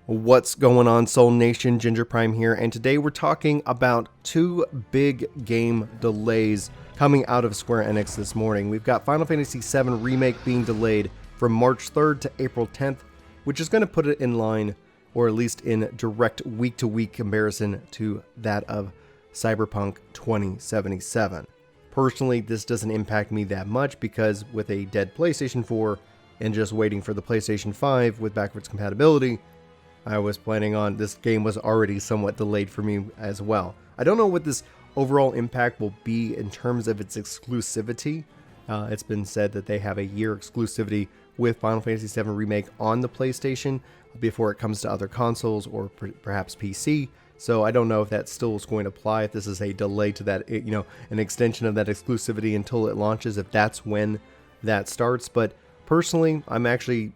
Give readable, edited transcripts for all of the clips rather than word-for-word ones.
What's going on, Soul Nation? Ginger Prime here, and today we're talking about two big game delays coming out of Square Enix this morning. We've got Final Fantasy VII Remake being delayed from March 3rd to April 10th, which is going to put it in line, or at least in direct week-to-week comparison to that of Cyberpunk 2077. Personally, this doesn't impact me that much because with a dead PlayStation 4 and just waiting for the PlayStation 5 with backwards compatibility, I was planning on, this game was already somewhat delayed for me as well. I don't know what this overall impact will be in terms of its exclusivity. It's been said that they have a year exclusivity with Final Fantasy VII Remake on the PlayStation before it comes to other consoles or perhaps PC. So I don't know if that still is going to apply, if this is a delay to that, an extension of that exclusivity until it launches, if that's when that starts. But personally, I'm actually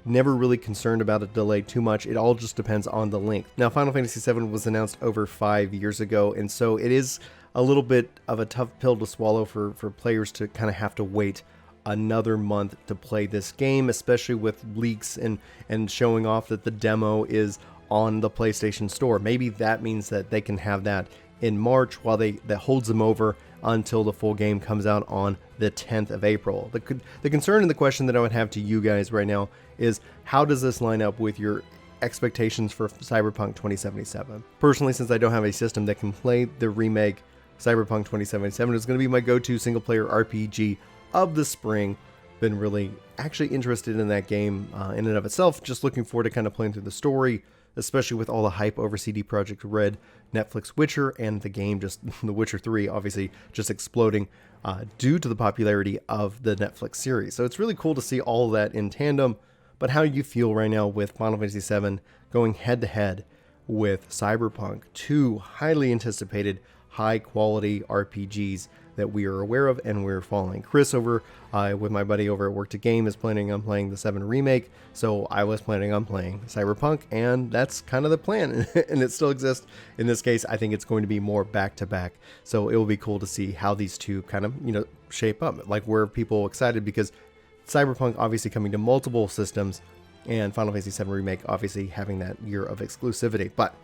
never really concerned about a delay too much. It all just depends on the length. Now, Final Fantasy VII was announced over 5 years ago, and so it is a little bit of a tough pill to swallow for players to kind of have to wait another month to play this game, especially with leaks and showing off that the demo is on the PlayStation Store. Maybe that means that they can have that in March while that holds them over until the full game comes out on the 10th of April. The concern and the question that I would have to you guys right now is, how does this line up with your expectations for Cyberpunk 2077? Personally, since I don't have a system that can play the remake, Cyberpunk 2077 is going to be my go-to single-player RPG of the spring. Been really actually interested in that game in and of itself, just looking forward to kind of playing through the story, especially with all the hype over CD Projekt Red, Netflix Witcher, and the game, just The Witcher 3, obviously just exploding due to the popularity of the Netflix series. So it's really cool to see all of that in tandem. But how do you feel right now with Final Fantasy VII going head-to-head with Cyberpunk, two highly anticipated, high-quality RPGs that we are aware of and we're following? Chris over with my buddy over at Work to Game is planning on playing the 7 Remake, so I was planning on playing Cyberpunk, and that's kind of the plan, and it still exists. In this case, I think it's going to be more back-to-back, so it will be cool to see how these two kind of, shape up. Like, were people excited because Cyberpunk obviously coming to multiple systems, and Final Fantasy VII Remake obviously having that year of exclusivity. But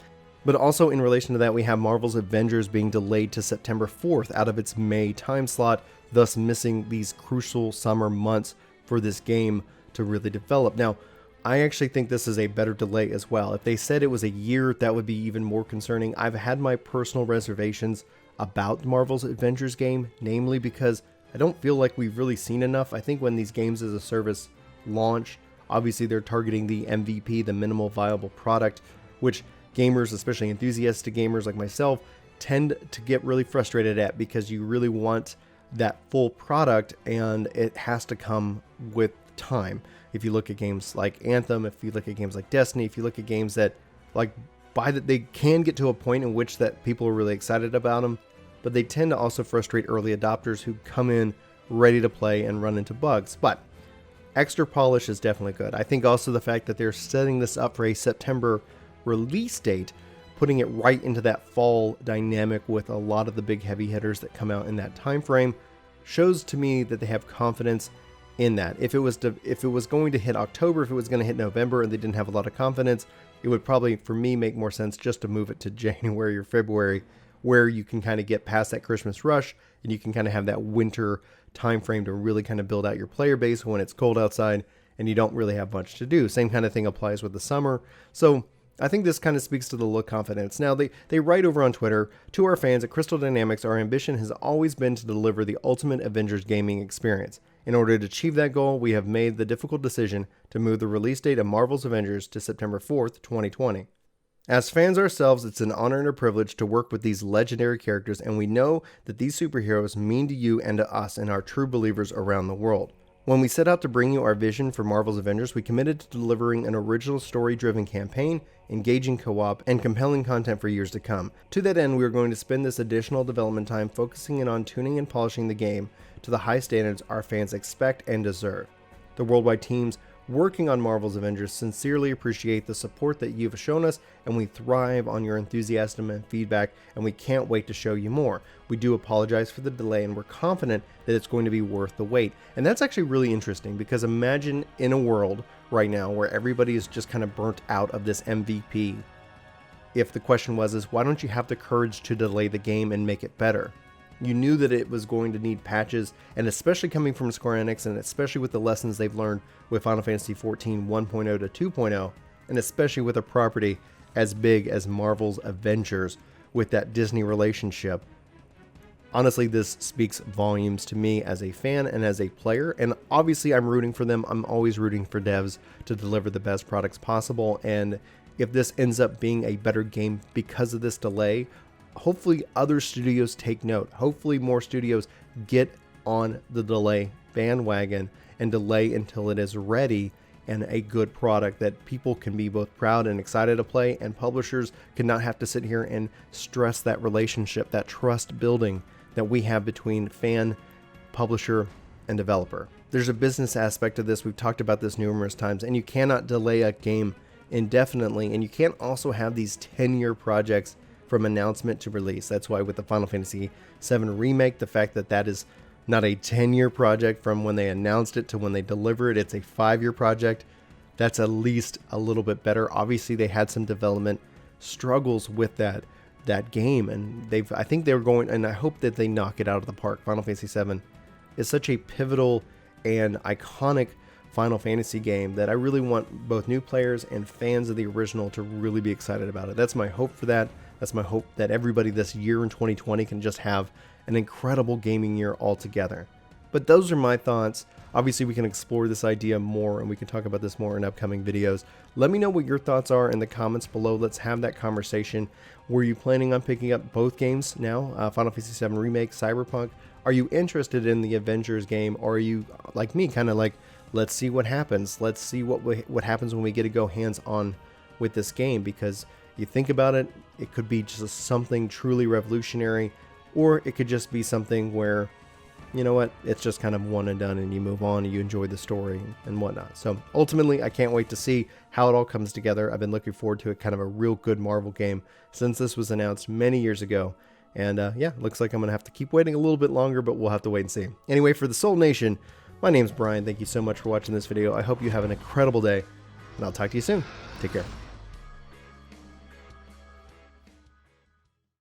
also in relation to that, we have Marvel's Avengers being delayed to September 4th out of its May time slot, thus missing these crucial summer months for this game to really develop. Now, I actually think this is a better delay as well. If they said it was a year, that would be even more concerning. I've had my personal reservations about Marvel's Avengers game, namely because I don't feel like we've really seen enough. I think when these games as a service launch, obviously they're targeting the MVP, the minimal viable product, which gamers, especially enthusiastic gamers like myself, tend to get really frustrated at, because you really want that full product and it has to come with time. If you look at games like Anthem, if you look at games like Destiny, if you look at games that they can get to a point in which that people are really excited about them, but they tend to also frustrate early adopters who come in ready to play and run into bugs. But extra polish is definitely good. I think also the fact that they're setting this up for a September release date, putting it right into that fall dynamic with a lot of the big heavy hitters that come out in that time frame, shows to me that they have confidence in that. If it was going to hit October, if it was going to hit November and they didn't have a lot of confidence, it would probably, for me, make more sense just to move it to January or February, where you can kind of get past that Christmas rush and you can kind of have that winter time frame to really kind of build out your player base when it's cold outside and you don't really have much to do. Same kind of thing applies with the summer. So I think this kind of speaks to the look confidence. Now, they write over on Twitter, "To our fans at Crystal Dynamics, our ambition has always been to deliver the ultimate Avengers gaming experience. In order to achieve that goal, we have made the difficult decision to move the release date of Marvel's Avengers to September 4th, 2020. As fans ourselves, it's an honor and a privilege to work with these legendary characters, and we know that these superheroes mean to you and to us and our true believers around the world. When we set out to bring you our vision for Marvel's Avengers, we committed to delivering an original story-driven campaign, engaging co-op, and compelling content for years to come. To that end, we are going to spend this additional development time focusing in on tuning and polishing the game to the high standards our fans expect and deserve. The worldwide teams working on Marvel's Avengers sincerely appreciate the support that you've shown us, and we thrive on your enthusiasm and feedback, and we can't wait to show you more. We do apologize for the delay, and we're confident that it's going to be worth the wait. And that's actually really interesting, because imagine in a world right now where everybody is just kind of burnt out of this MVP, if the question was why don't you have the courage to delay the game and make it better? You knew that it was going to need patches, and especially coming from Square Enix, and especially with the lessons they've learned with Final Fantasy XIV 1.0 to 2.0, and especially with a property as big as Marvel's Avengers with that Disney relationship. Honestly, this speaks volumes to me as a fan and as a player, and obviously I'm rooting for them. I'm always rooting for devs to deliver the best products possible, and if this ends up being a better game because of this delay, hopefully other studios take note. Hopefully more studios get on the delay bandwagon and delay until it is ready and a good product that people can be both proud and excited to play, and publishers cannot have to sit here and stress that relationship, that trust building that we have between fan, publisher, and developer. There's a business aspect to this. We've talked about this numerous times, and you cannot delay a game indefinitely, and you can't also have these 10-year projects from announcement to release. That's why with the Final Fantasy VII Remake, the fact that that is not a 10-year project from when they announced it to when they deliver it, it's a 5-year project. That's at least a little bit better. Obviously, they had some development struggles with that game, and I think they're going, and I hope that they knock it out of the park. Final Fantasy VII is such a pivotal and iconic Final Fantasy game that I really want both new players and fans of the original to really be excited about it. That's my hope for that. That's my hope that everybody this year in 2020 can just have an incredible gaming year altogether. But those are my thoughts. Obviously, we can explore this idea more, and we can talk about this more in upcoming videos. Let me know what your thoughts are in the comments below. Let's have that conversation. Were you planning on picking up both games now? Final Fantasy VII Remake, Cyberpunk? Are you interested in the Avengers game, or are you, like me, kind of like, let's see what happens. Let's see what happens when we get to go hands-on with this game, because you think about it, it could be just something truly revolutionary, or it could just be something where, you know what, it's just kind of one and done and you move on and you enjoy the story and whatnot. So ultimately, I can't wait to see how it all comes together. I've been looking forward to it, kind of a real good Marvel game since this was announced many years ago. And yeah, looks like I'm going to have to keep waiting a little bit longer, but we'll have to wait and see. Anyway, for the Soul Nation, my name's Brian. Thank you so much for watching this video. I hope you have an incredible day, and I'll talk to you soon. Take care.